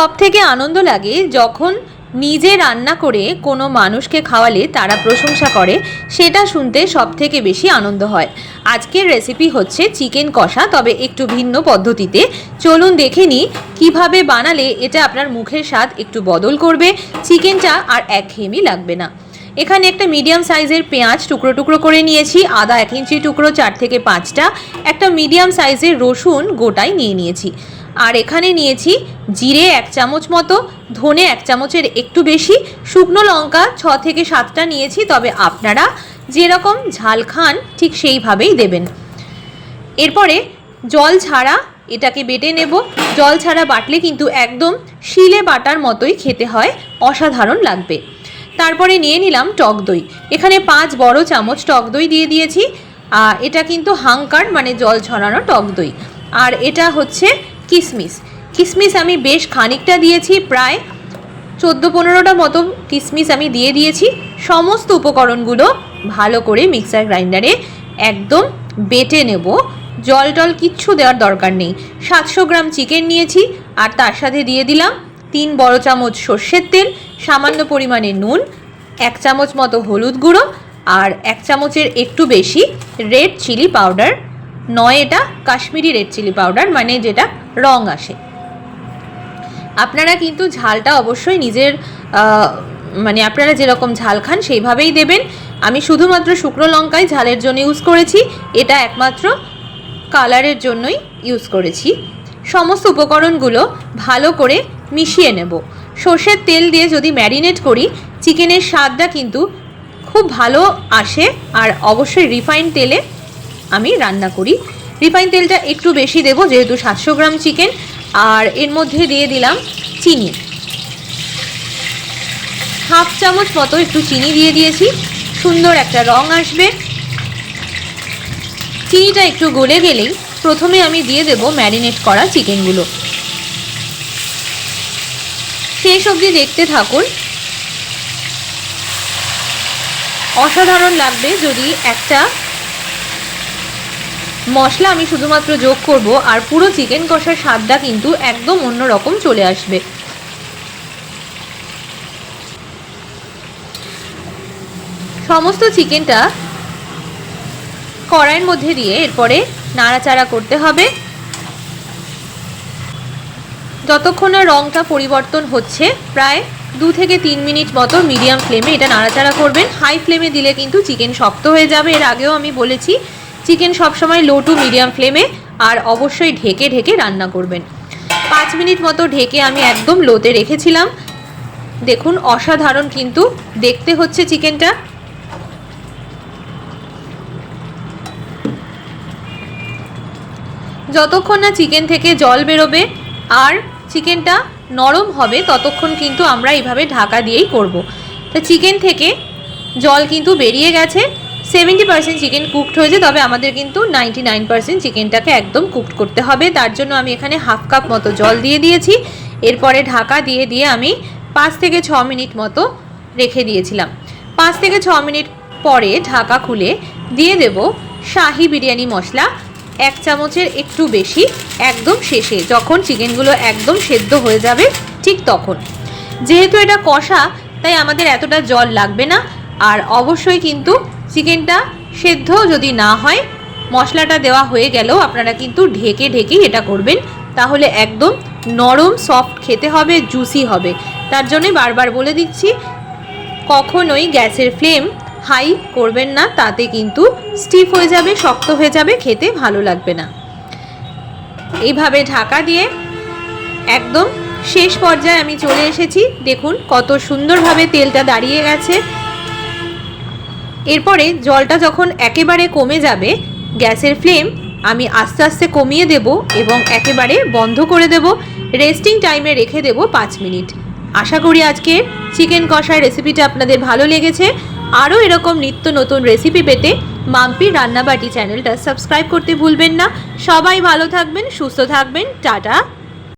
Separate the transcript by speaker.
Speaker 1: সবথেকে আনন্দ লাগে যখন নিজে রান্না করে কোনো মানুষকে খাওয়ালে তারা প্রশংসা করে, সেটা শুনতে সবথেকে বেশি আনন্দ হয়। আজকের রেসিপি হচ্ছে চিকেন কষা, তবে একটু ভিন্ন পদ্ধতিতে। চলুন দেখে নিই কীভাবে বানালে এটা আপনার মুখের স্বাদ একটু বদল করবে, চিকেনটা আর একঘেয়েমি লাগবে না। এখানে একটা মিডিয়াম সাইজের পেঁয়াজ টুকরো টুকরো করে নিয়েছি, আদা 1 ইঞ্চি টুকরো 4 থেকে 5টা, একটা মিডিয়াম সাইজের রসুন গোটায় নিয়ে নিয়েছি। আর এখানে নিয়েছি জিরে 1 চামচ মতো, ধনে 1 চামচের একটু বেশি, শুকনো লঙ্কা 6 থেকে 7টা নিয়েছি, তবে আপনারা যেরকম ঝাল খান ঠিক সেইভাবেই দেবেন। এরপরে জল ছাড়া এটাকে বেটে নেব। জল ছাড়া বাটলে কিন্তু একদম শিলে বাটার মতোই খেতে হয়, অসাধারণ লাগবে। তারপরে নিয়ে নিলাম টক দই, এখানে 5 বড় চামচ টক দই দিয়ে দিয়েছি। এটা কিন্তু হাঙ্কার মানে জল ছড়ানো টক দই। আর এটা হচ্ছে কিশমিশ। কিশমিশ আমি বেশ খানিকটা দিয়েছি, প্রায় 14-15টা মতো কিশমিশ আমি দিয়ে দিয়েছি। সমস্ত উপকরণগুলো ভালো করে মিক্সার গ্রাইন্ডারে একদম বেটে নেব। জল টল কিচ্ছু দেওয়ার দরকার নেই। 700 গ্রাম চিকেন নিয়েছি, আর তার সাথে দিয়ে দিলাম 3 বড় চামচ সর্ষের তেল, সামান্য পরিমাণে নুন, 1 চামচ মতো হলুদ গুঁড়ো, আর 1 চামচের একটু বেশি রেড চিলি পাউডার। নয়, এটা কাশ্মীরি রেড চিলি পাউডার, মানে যেটা রং আসে। আপনারা কিন্তু ঝালটা অবশ্যই নিজের মানে আপনারা যেরকম ঝাল খান সেইভাবেই দেবেন। আমি শুধুমাত্র শুকনো লঙ্কায় ঝালের জন্য ইউজ করেছি, এটা একমাত্র কালারের জন্যই ইউজ করেছি। সমস্ত উপকরণগুলো ভালো করে মিশিয়ে নেব। সর্ষের তেল দিয়ে যদি ম্যারিনেট করি, চিকেনের স্বাদটা কিন্তু খুব ভালো আসে। আর অবশ্যই রিফাইন তেলে আমি রান্না করি। রিফাইন তেলটা একটু বেশি দেব যেহেতু 700 গ্রাম চিকেন। আর এর মধ্যে দিয়ে দিলাম চিনি, 1/2 চামচ মতো একটু চিনি দিয়ে দিয়েছি, সুন্দর একটা রং আসবে। চিনিটা একটু গলে গেলেই প্রথমে আমি দিয়ে দেব ম্যারিনেট করা চিকেনগুলো। শেষ অবধি দেখতে থাকুন, অসাধারণ লাগবে। যদি একটা মশলা আমি শুধুমাত্র যোগ করব, আর পুরো চিকেন কষার স্বাদটা কিন্তু একদম অন্যরকম চলে আসবে। সমস্ত চিকেনটা কড়াইয়ের মধ্যে দিয়ে এরপরে নাড়াচাড়া করতে হবে যতক্ষণ না রঙটা পরিবর্তন হচ্ছে। প্রায় 2 থেকে 3 মিনিট মতো মিডিয়াম ফ্লেমে এটা নাড়াচাড়া করবেন। হাই ফ্লেমে দিলে কিন্তু চিকেন শক্ত হয়ে যাবে। এর আগেও আমি বলেছি চিকেন সবসময় লো টু মিডিয়াম ফ্লেমে, আর অবশ্যই ঢেকে ঢেকে রান্না করবেন। 5 মিনিট মতো ঢেকে আমি একদম লোতে রেখেছিলাম। দেখুন অসাধারণ কিন্তু দেখতে হচ্ছে চিকেনটা। যতক্ষণ না চিকেন থেকে জল বেরোবে আর চিকেনটা নরম হবে ততক্ষণ কিন্তু আমরা এইভাবে ঢাকা দিয়েই করব। তো চিকেন থেকে জল কিন্তু বেরিয়ে গেছে, 70% চিকেন কুকড হয়েছে, তবে আমাদের কিন্তু 99% চিকেনটাকে একদম কুকড করতে হবে। তার জন্য আমি এখানে 1/2 কাপ মতো জল দিয়ে দিয়েছি। এরপরে ঢাকা দিয়ে দিয়ে আমি 5 থেকে 6 মিনিট মতো রেখে দিয়েছিলাম। 5 থেকে 6 মিনিট পরে ঢাকা খুলে দিয়ে দেব শাহি বিরিয়ানি মশলা 1 চামচের একটু বেশি, একদম শেষে যখন চিকেনগুলো একদম সেদ্ধ হয়ে যাবে ঠিক তখন। যেহেতু এটা কষা তাই আমাদের এতটা জল লাগবে না। আর অবশ্যই কিন্তু চিকেনটা সেদ্ধ যদি না হয়, মশলাটা দেওয়া হয়ে গেলেও আপনারা কিন্তু ঢেকে ঢেকেই এটা করবেন, তাহলে একদম নরম সফট খেতে হবে, জুসি হবে। তার জন্যই বারবার বলে দিচ্ছি, কখনোই গ্যাসের ফ্লেম হাই করবেন না, তাতে কিন্তু স্টিফ হয়ে যাবে, শক্ত হয়ে যাবে, খেতে ভালো লাগবে না। এইভাবে ঢাকা দিয়ে একদম শেষ পর্যায়ে আমি চলে এসেছি। দেখুন কত সুন্দরভাবে তেলটা দাঁড়িয়ে গেছে। এরপরে জলটা যখন একেবারে কমে যাবে, গ্যাসের ফ্লেম আমি আস্তে আস্তে কমিয়ে দেব এবং একেবারে বন্ধ করে দেব। রেস্টিং টাইমে রেখে দেব 5 মিনিট। আশা করি আজকের চিকেন কষার রেসিপিটা আপনাদের ভালো লেগেছে। আরও এরকম নিত্য নতুন রেসিপি পেতে মাম্পির রান্নাবাটি চ্যানেলটা সাবস্ক্রাইব করতে ভুলবেন না। সবাই ভালো থাকবেন, সুস্থ থাকবেন, টাটা।